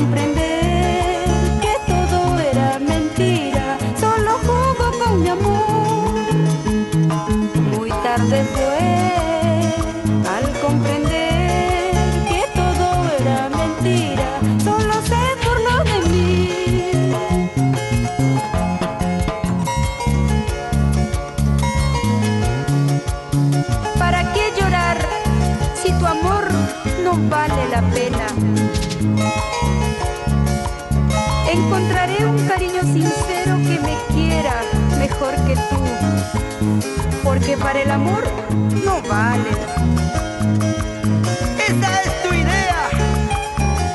comprender que todo era mentira, solo jugó con mi amor. Muy tarde fue al comprender que todo era mentira, solo se burló de mí. ¿Para qué llorar si tu amor no vale la pena? Encontraré un cariño sincero que me quiera mejor que tú, porque para el amor no vale. Esa es tu idea,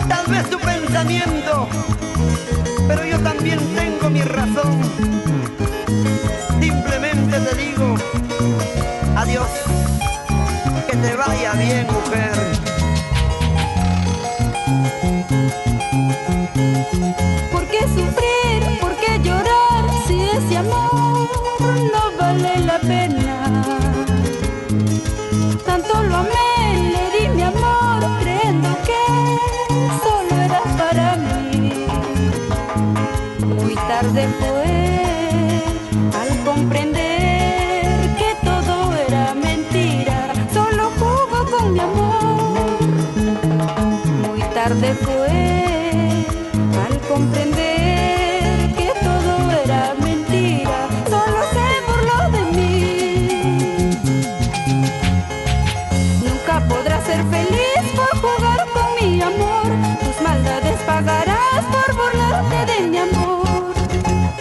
tal vez tu pensamiento, pero yo también tengo mi razón. Simplemente te digo adiós, que te vaya bien, mujer. ¿Por qué sufrir? ¿Por qué llorar si ese amor no vale la pena? Tanto lo amé, le di mi amor, creyendo que solo era para mí. Muy tarde fue al comprender que todo era mentira, solo jugó con mi amor. Muy tarde fue al comprender que todo era mentira, solo se burló de mí. Nunca podrás ser feliz por jugar con mi amor, tus maldades pagarás por burlarte de mi amor.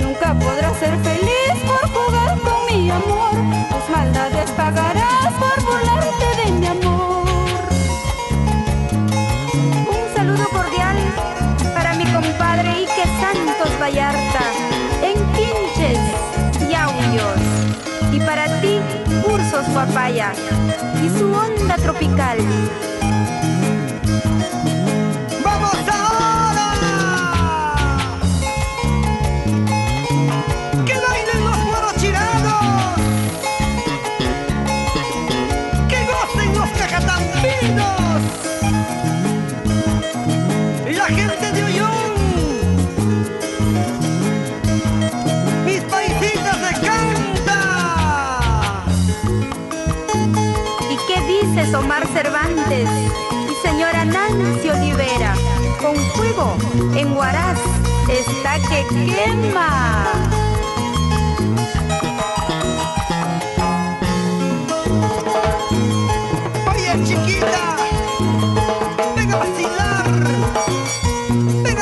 Nunca podrás ser feliz por jugar con mi amor, tus maldades pagarás por burlarte de mi amor. Un saludo cordial para mi compadre Ike Santos Vallarta, en Quinches y Aullos. Y para ti, Ursos Papaya y su onda tropical. ¡Vamos ahora! ¡Que bailen los guarochirados! ¡Que gocen los cacatambinos! ¡La gente de Ollón! ¡Mis paisitas de Canta! ¿Y qué dices, Omar Cervantes y señora Nancy Olivera? Con fuego en Huaraz está que quema. Oye, chiquita, venga a vacilar. Venga